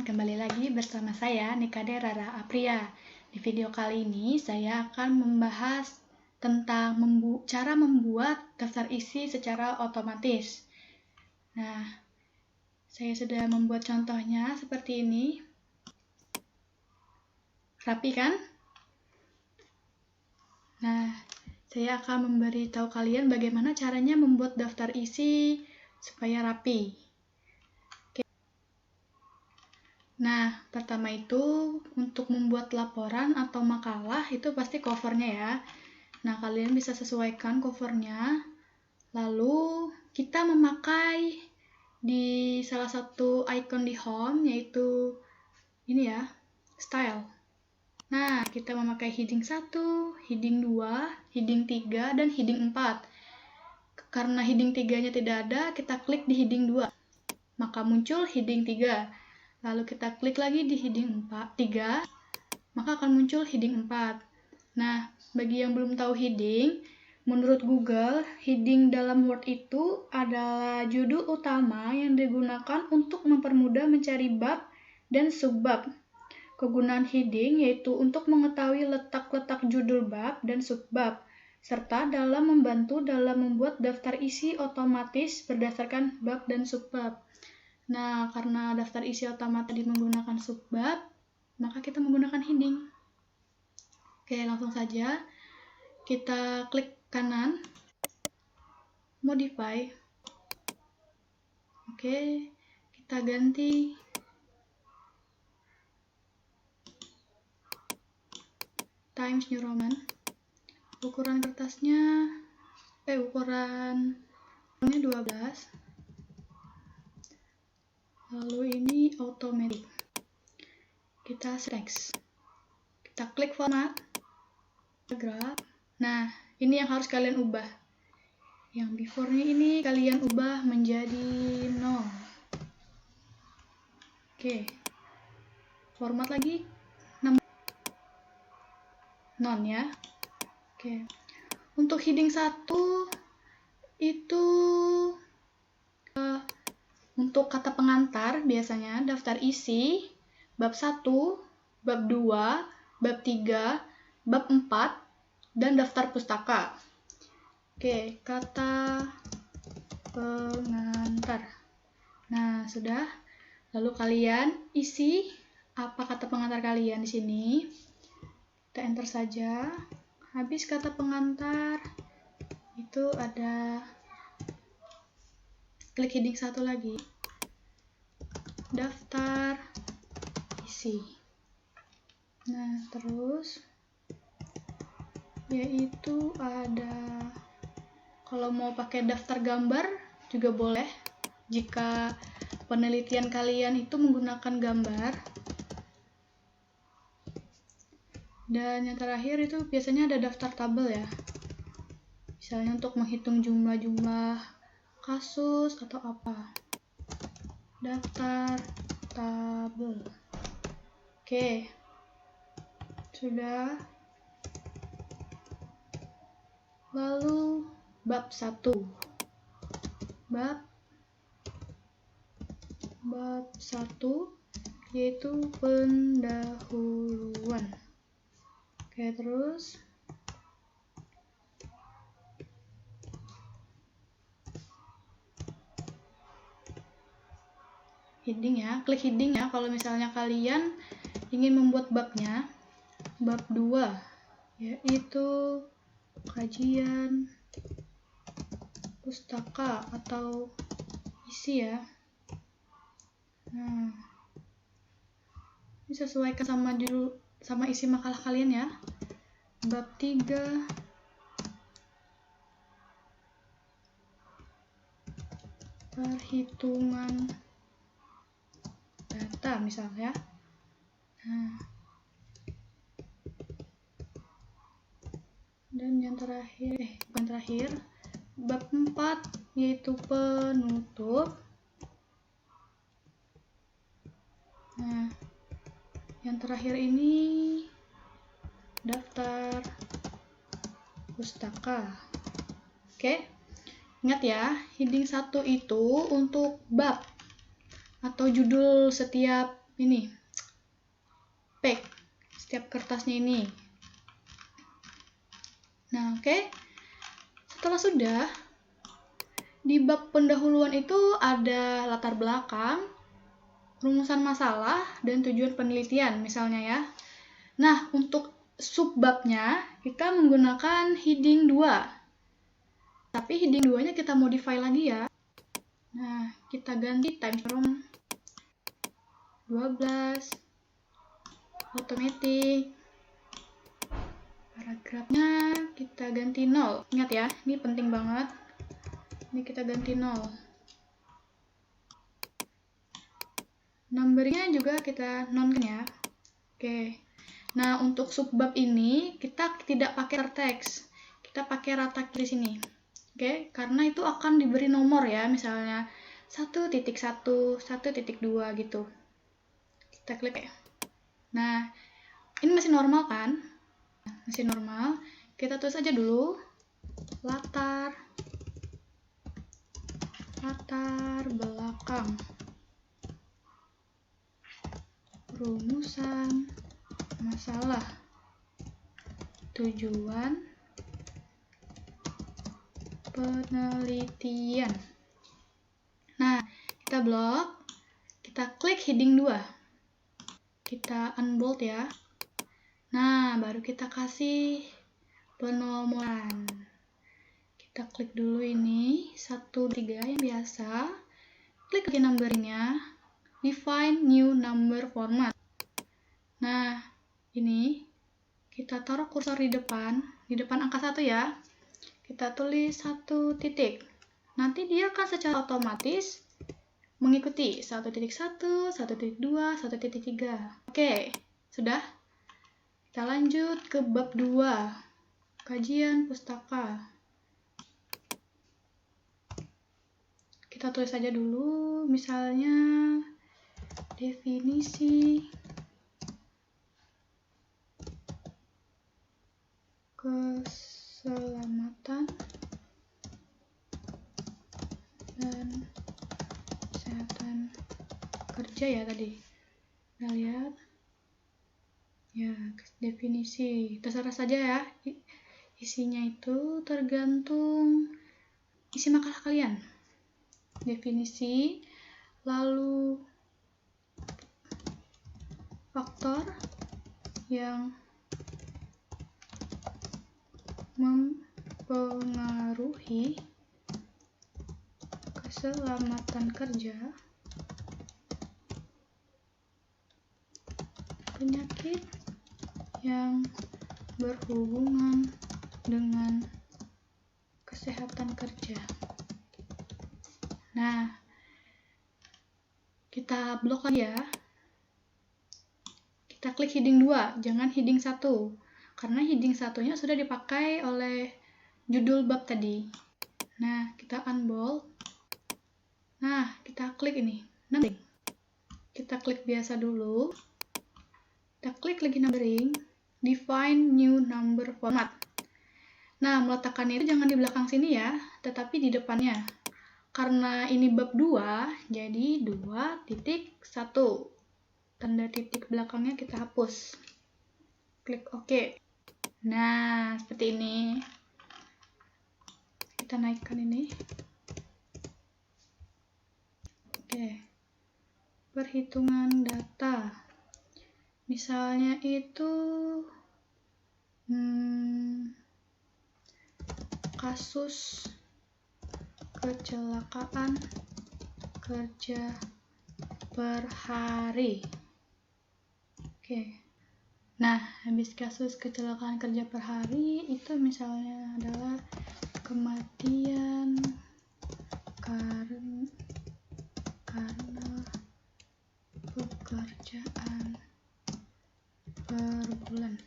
kembali lagi bersama saya Nikade Rara Apria. Di video kali ini saya akan membahas tentang cara membuat daftar isi secara otomatis. Nah, saya sudah membuat contohnya seperti ini. Rapi kan? Nah, saya akan memberitahu kalian bagaimana caranya membuat daftar isi supaya rapi. Nah, pertama itu untuk membuat laporan atau makalah itu pasti covernya ya. Nah, kalian bisa sesuaikan covernya. Lalu kita memakai di salah satu icon di home yaitu ini ya, style. Nah, kita memakai heading 1, heading 2, heading 3, dan heading 4. Karena heading 3-nya tidak ada, kita klik di heading 2. Maka muncul heading 3. Lalu kita klik lagi di heading 3, maka akan muncul heading 4. Nah, bagi yang belum tahu heading, menurut Google, heading dalam Word itu adalah judul utama yang digunakan untuk mempermudah mencari bab dan subbab. Kegunaan heading yaitu untuk mengetahui letak-letak judul bab dan subbab, serta dalam membantu dalam membuat daftar isi otomatis berdasarkan bab dan subbab. Nah, karena daftar isi otomatis menggunakan subbab, maka kita menggunakan heading. Oke, langsung saja. Kita klik kanan, modify. Oke, kita ganti Times New Roman. Ukuran kertasnya, ukurannya 12. Lalu ini automatic. Kita text. Kita klik format, paragraf. Nah, ini yang harus kalian ubah. Yang before-nya ini kalian ubah menjadi 0. Oke. Format lagi 6. Non ya. Oke. Untuk heading 1 itu untuk kata pengantar biasanya daftar isi bab 1, bab 2, bab 3, bab 4, dan daftar pustaka. Oke, kata pengantar. Nah, sudah. Lalu kalian isi apa kata pengantar kalian di sini. Kita enter saja. Habis kata pengantar itu ada klik heading 1 lagi. Daftar isi. Nah, terus yaitu ada, kalau mau pakai daftar gambar juga boleh jika penelitian kalian itu menggunakan gambar. Dan yang terakhir itu biasanya ada daftar tabel ya, misalnya untuk menghitung jumlah-jumlah kasus atau apa. Daftar tabel. Oke, sudah. Lalu bab 1. Bab 1 yaitu pendahuluan. Oke, terus heading ya, klik heading ya kalau misalnya kalian ingin membuat babnya. Bab 2 yaitu kajian pustaka atau isi ya. Nah, disesuaikan sama judul sama isi makalah kalian ya. Bab 3 perhitungan data misalnya. Nah, dan yang terakhir, bukan terakhir, bab 4 yaitu penutup. Nah, yang terakhir ini daftar pustaka. Oke, ingat ya, heading 1 itu untuk bab atau judul setiap ini pack setiap kertasnya ini. Nah, oke. Setelah sudah, di bab pendahuluan itu ada latar belakang, rumusan masalah, dan tujuan penelitian misalnya ya. Nah, untuk subbabnya kita menggunakan heading 2. Tapi heading 2-nya kita modify lagi ya. Nah, kita ganti time from 12, automatic. Paragrafnya kita ganti 0. Ingat ya, ini penting banget. Ini kita ganti 0. Numbernya juga kita nonkan ya. Oke. Nah, untuk subbab ini kita tidak pakai teks. Kita pakai rata di sini. Oke, karena itu akan diberi nomor ya, misalnya 1.1, 1.2 gitu. Kita klik ya. Nah, ini masih normal kan? Masih normal. Kita tulis aja dulu latar belakang, rumusan masalah, tujuan penelitian. Nah, kita blok, kita klik heading 2. Kita unbold ya. Nah, baru kita kasih penomoran. Kita klik dulu ini 1-3 yang biasa. Klik lagi numbernya. Define new number format. Nah, ini kita taruh kursor di depan angka 1 ya. Kita tulis 1 titik. Nanti dia akan secara otomatis mengikuti 1.1, 1.2, 1.3. Oke, sudah. Kita lanjut ke bab 2. Kajian pustaka. Kita tulis saja dulu, misalnya definisi keselamatan dan kesehatan kerja ya tadi. Kita lihat. Ya, definisi. Terserah saja ya. Isinya itu tergantung isi makalah kalian. Definisi, lalu faktor yang mempengaruhi keselamatan kerja, penyakit yang berhubungan dengan kesehatan kerja. Nah, kita blok lagi ya. Kita klik heading 2, jangan heading 1. Karena heading 1-nya sudah dipakai oleh judul bab tadi. Nah, kita unbold. Nah, kita klik ini, numbering. Kita klik biasa dulu. Kita klik lagi numbering. Define new number format. Nah, meletakkannya itu jangan di belakang sini ya, tetapi di depannya. Karena ini bab 2, jadi 2.1. Tanda titik belakangnya kita hapus. Klik OK. Nah, seperti ini. Kita naikkan ini. Oke. Perhitungan data. Misalnya itu kasus kecelakaan kerja per hari. Oke. Nah, habis kasus kecelakaan kerja per hari itu misalnya adalah kematian karena pekerjaan per bulan.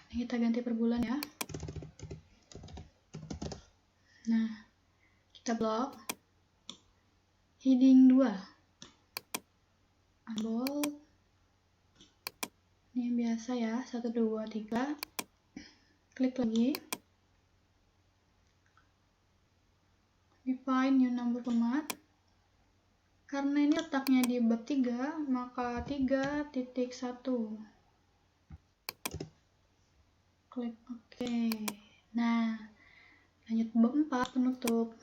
Nah, kita ganti per bulan ya. Nah, kita blok heading 2. Unbold. Ini yang biasa ya, 1, 2, 3. Klik lagi. Define new number format. Karena ini letaknya di bab 3, maka 3.1. Klik OK. Nah, lanjut bab 4, penutup.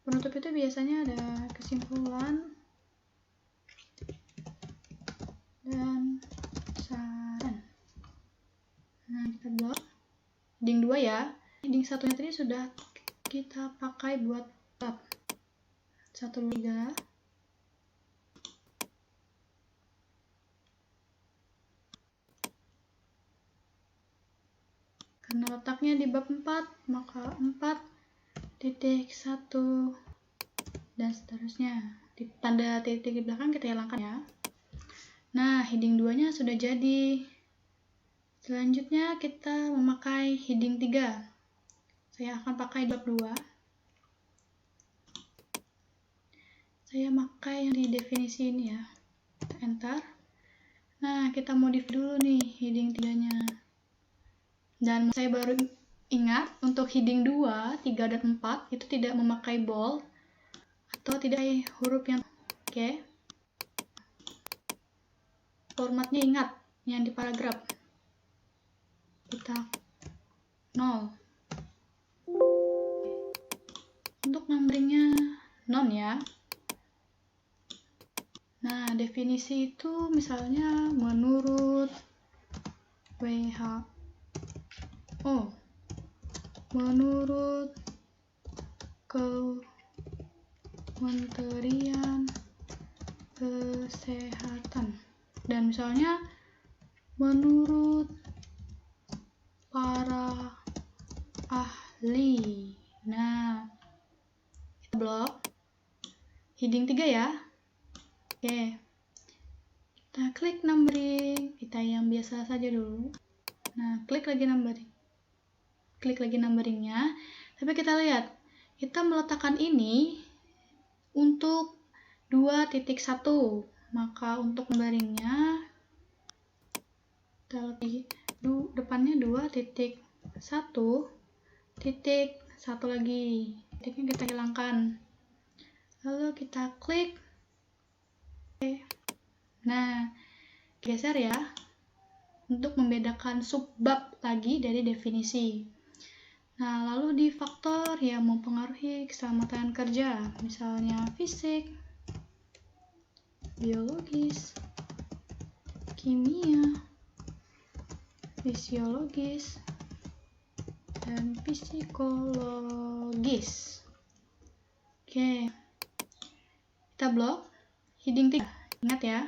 Penutup itu biasanya ada kesimpulan dan saran. Nah, kita blok. Heading 2 ya. Heading 1-nya tadi sudah kita pakai buat bab 1, 2, 3. Karena letaknya di bab 4, maka 4.1 dan seterusnya. Di tanda titik di belakang kita hilangkan ya. Nah, heading 2-nya sudah jadi. Selanjutnya kita memakai heading 3. Saya akan pakai bab 2. Saya pakai yang di definisi ini ya. Kita enter. Nah, kita modif dulu nih heading 3-nya. Dan saya baru ingat untuk heading 2, 3, dan 4 itu tidak memakai bold atau tidak huruf yang oke. Formatnya ingat yang di paragraf. Kita 0. Untuk numberingnya non ya. Nah, definisi itu misalnya menurut WHO, menurut Kementerian Kesehatan, dan misalnya menurut para ahli. Nah, kita blok heading 3 ya. Oke, kita klik numbering, kita yang biasa saja dulu. Nah, klik lagi numberingnya, tapi kita lihat, kita meletakkan ini untuk 2.1, maka untuk numberingnya kita lebih depannya 2.1, titik 1 lagi, titiknya kita hilangkan, lalu kita klik. Nah, geser ya untuk membedakan subbab lagi dari definisi. Nah, lalu di faktor yang mempengaruhi keselamatan kerja, misalnya fisik, biologis, kimia, fisiologis, dan psikologis. Oke, kita blok heading 3. Ingat ya,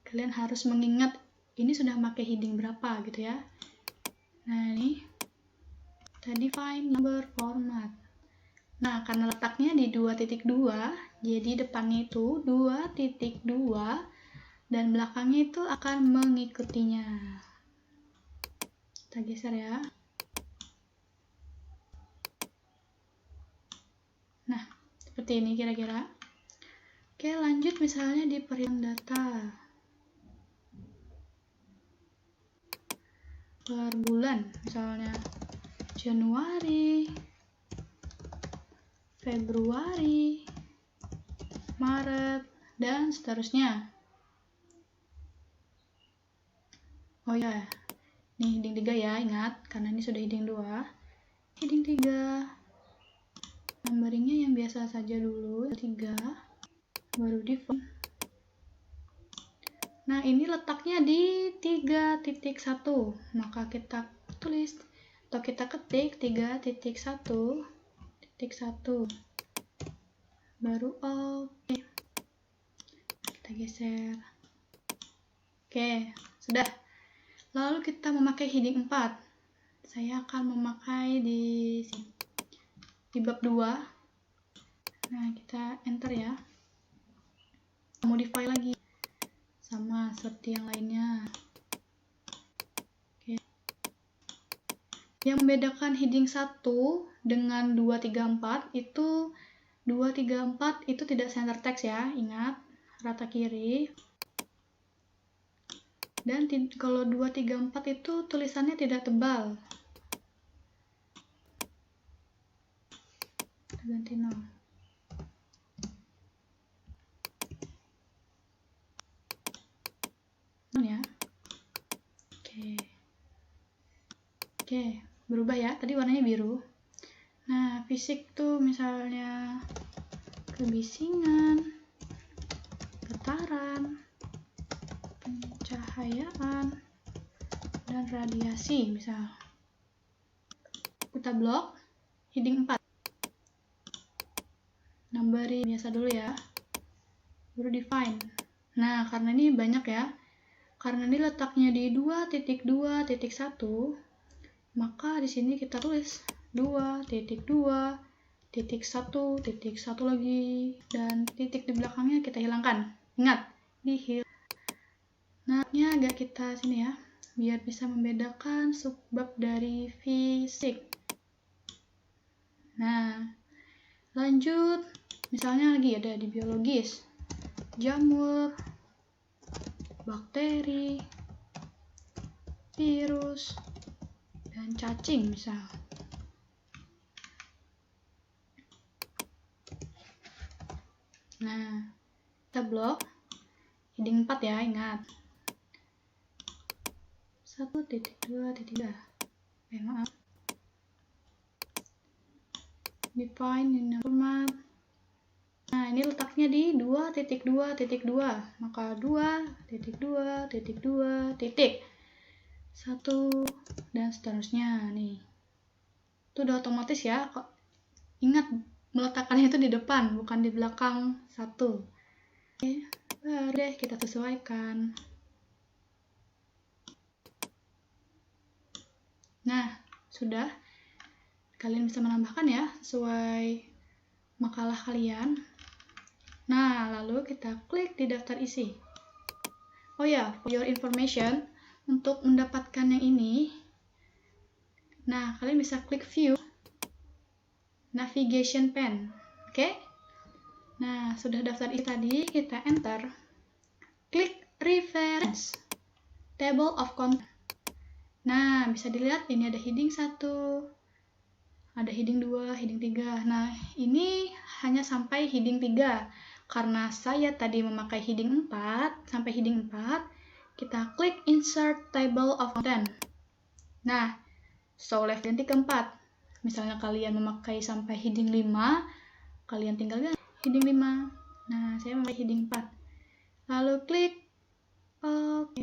kalian harus mengingat ini sudah pakai heading berapa gitu ya. Nah, ini kita define number format. Nah, karena letaknya di 2.2, jadi depannya itu 2.2 dan belakangnya itu akan mengikutinya. Kita geser ya. Nah, seperti ini kira-kira. Oke, lanjut misalnya di periode data. Per bulan, misalnya Januari, Februari, Maret, dan seterusnya. Oh ya, ini heading 3 ya, ingat, karena ini sudah heading 2. Heading 3, numberingnya yang biasa saja dulu, 3, baru define. Nah, ini letaknya di 3.1, maka kita tulis atau kita ketik 3.1, baru oke. Kita geser. Oke, sudah. Lalu kita memakai heading 4. Saya akan memakai di sini, di bab 2. Nah, kita enter ya. Modify lagi sama seperti yang lainnya. Oke. Yang membedakan heading 1 dengan 234 itu 234 itu tidak center text ya, ingat, rata kiri. Dan kalau 234 itu tulisannya tidak tebal. Kita ganti 0. Oke, berubah ya. Tadi warnanya biru. Nah, fisik tuh misalnya kebisingan, getaran, pencahayaan, dan radiasi misal. Kita blok heading 4. Numbering biasa dulu ya. Baru define. Nah, karena ini banyak ya. Karena ini letaknya di 2.2.1, maka di sini kita tulis 2.2.1.1 lagi, dan titik di belakangnya kita hilangkan. Ingat, Nah, ini agak kita sini ya, biar bisa membedakan subbab dari fisik. Nah, lanjut. Misalnya lagi ada di biologis, jamur, bakteri, virus, dan cacing misal. Nah, kita blok heading 4 ya, ingat. 1.2.3. Maaf. Define in format. Nah, ini letaknya di 2.2.2, maka 2.2.2 1 dan seterusnya nih. Itu udah otomatis ya. Ingat, meletakkannya itu di depan, bukan di belakang 1. Oke, baru deh kita sesuaikan. Nah, sudah. Kalian bisa menambahkan ya, sesuai makalah kalian. Nah, lalu kita klik di daftar isi. Oh ya, for your information, untuk mendapatkan yang ini, nah, kalian bisa klik view, navigation pane. Oke? Nah, sudah daftar isi tadi, kita enter. Klik reference, table of content. Nah, bisa dilihat ini ada heading 1, ada heading 2, heading 3. Nah, ini hanya sampai heading 3. Karena saya tadi memakai heading 4, sampai heading 4, kita klik insert table of content. Nah, so left ganti ke 4. Misalnya kalian memakai sampai heading 5, kalian tinggal ganti heading 5. Nah, saya memakai heading 4. Lalu klik OK.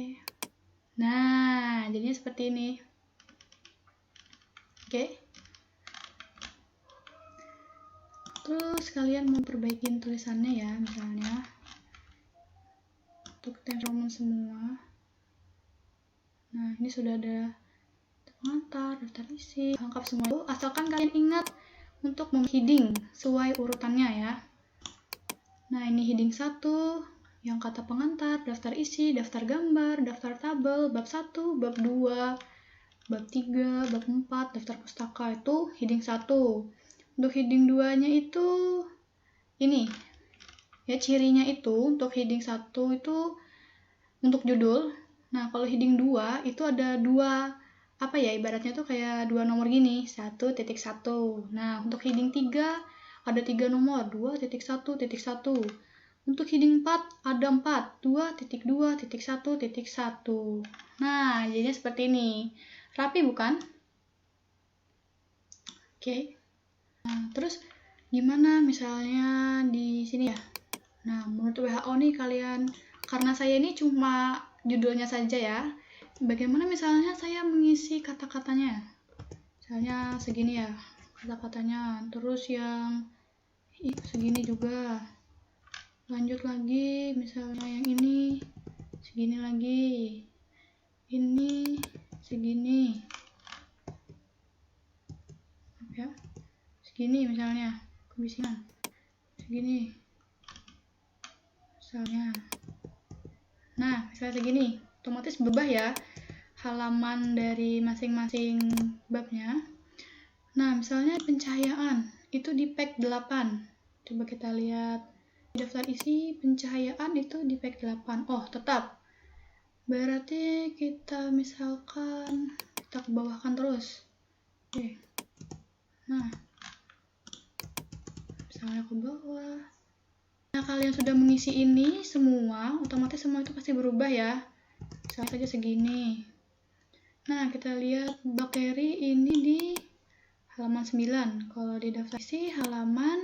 Nah, jadinya seperti ini. Oke. Terus kalian mau perbaikin tulisannya ya, misalnya untuk Times Roman semua. Nah, ini sudah ada pengantar, daftar isi, lengkap semua itu. Asalkan kalian ingat untuk heading sesuai urutannya ya. Nah, ini heading 1 yang kata pengantar, daftar isi, daftar gambar, daftar tabel, bab 1, bab 2, bab 3, bab 4, daftar pustaka, itu heading 1. Untuk heading 2-nya itu ini. Ya, cirinya itu untuk heading 1 itu untuk judul. Nah, kalau heading 2 itu ada dua, apa ya, ibaratnya tuh kayak dua nomor gini, 1.1. Nah, untuk heading 3 ada 3 nomor, 2.1.1. Untuk heading 4 ada 4, 2.2.1.1. Nah, jadinya seperti ini. Rapi bukan? Oke. Nah, terus gimana misalnya di sini ya? Nah, menurut WHO nih kalian, karena saya ini cuma judulnya saja ya. Bagaimana misalnya saya mengisi kata-katanya? Misalnya segini ya kata-katanya, terus yang segini juga. Lanjut lagi, misalnya yang ini segini lagi. Ini segini. Ya. Segini misalnya, kebisingan. Segini. Misalnya. Nah, misalnya segini, otomatis berubah ya halaman dari masing-masing babnya. Nah, misalnya pencahayaan, itu di page 8. Coba kita lihat. Di daftar isi, pencahayaan itu di page 8. Oh, tetap. Berarti kita misalkan, kita ke bawahkan terus. Oke. Nah, misalnya ke bawah. Nah, kalian sudah mengisi ini semua, otomatis semua itu pasti berubah ya. Misalnya saja segini. Nah, kita lihat bakteri ini di halaman 9. Kalau di daftar isi halaman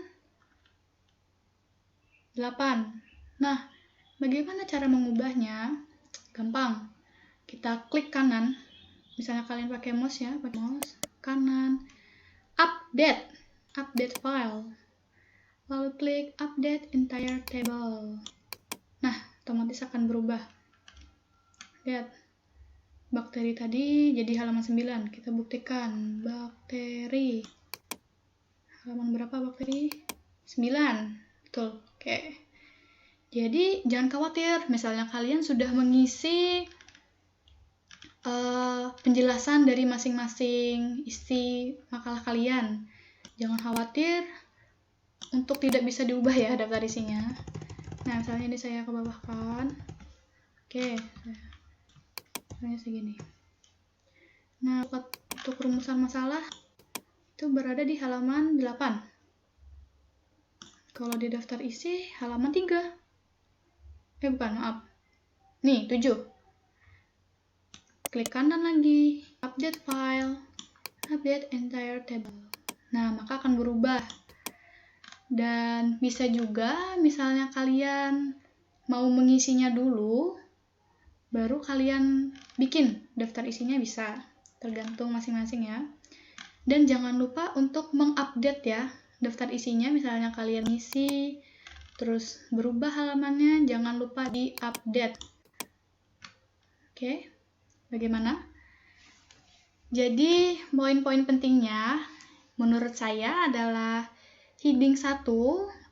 8. Nah, bagaimana cara mengubahnya? Gampang. Kita klik kanan. Misalnya kalian pakai mouse ya, pakai mouse kanan. Update file. Lalu klik update entire table. Nah, otomatis akan berubah. Lihat. Bakteri tadi jadi halaman 9. Kita buktikan. Bakteri. Halaman berapa bakteri? 9. Betul. Oke. Jadi, jangan khawatir. Misalnya kalian sudah mengisi penjelasan dari masing-masing isi makalah kalian. Jangan khawatir untuk tidak bisa diubah ya daftar isinya. Nah, misalnya ini saya kebawahkan. Oke. Misalnya segini. Nah, untuk rumusan masalah itu berada di halaman 8. Kalau di daftar isi halaman 3. Maaf. Nih, 7. Klik kanan lagi, update file, update entire table. Nah, maka akan berubah. Dan bisa juga misalnya kalian mau mengisinya dulu, baru kalian bikin daftar isinya bisa, tergantung masing-masing ya. Dan jangan lupa untuk mengupdate ya daftar isinya, misalnya kalian ngisi terus berubah halamannya, jangan lupa di-update. Oke, bagaimana? Jadi poin-poin pentingnya menurut saya adalah heading 1.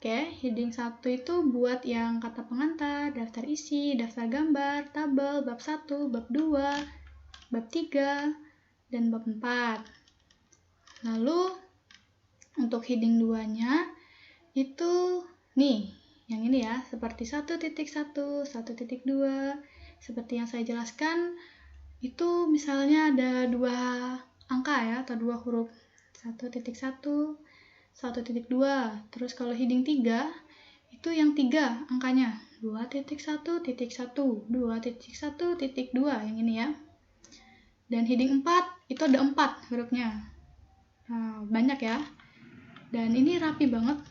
Heading 1 itu buat yang kata pengantar, daftar isi, daftar gambar, tabel, bab 1, bab 2, bab 3, dan bab 4. Lalu untuk heading 2-nya itu nih, yang ini ya, seperti 1.1, 1.2. Seperti yang saya jelaskan, itu misalnya ada 2 angka ya, atau 2 huruf. 1.1, 1.2. Terus kalau heading 3, itu yang 3 angkanya. 2.1.1, 2.1.2, yang ini ya. Dan heading 4, itu ada 4 hurufnya. Nah, banyak ya. Dan ini rapi banget.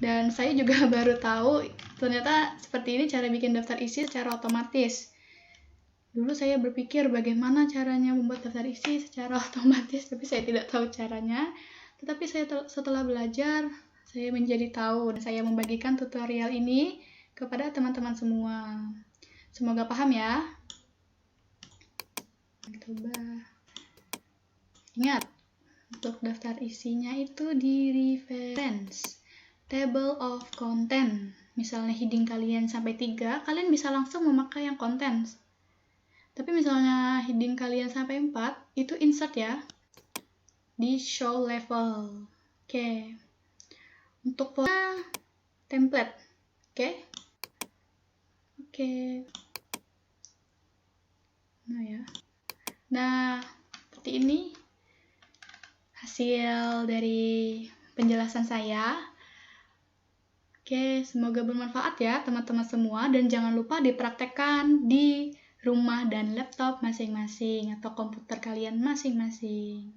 Dan saya juga baru tahu ternyata seperti ini cara bikin daftar isi secara otomatis. Dulu saya berpikir bagaimana caranya membuat daftar isi secara otomatis, tapi saya tidak tahu caranya. Tetapi setelah belajar, saya menjadi tahu dan saya membagikan tutorial ini kepada teman-teman semua. Semoga paham ya. Coba. Ingat, untuk daftar isinya itu di reference table of content. Misalnya heading kalian sampai 3, kalian bisa langsung memakai yang contents. Tapi misalnya heading kalian sampai 4, itu insert ya di show level. Oke. Untuk template. Oke. Nah ya. Nah, seperti ini hasil dari penjelasan saya. Oke, semoga bermanfaat ya teman-teman semua, dan jangan lupa dipraktekkan di rumah dan laptop masing-masing atau komputer kalian masing-masing.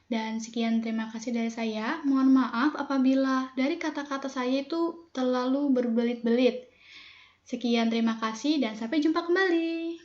Dan sekian, terima kasih dari saya. Mohon maaf apabila dari kata-kata saya itu terlalu berbelit-belit. Sekian, terima kasih dan sampai jumpa kembali.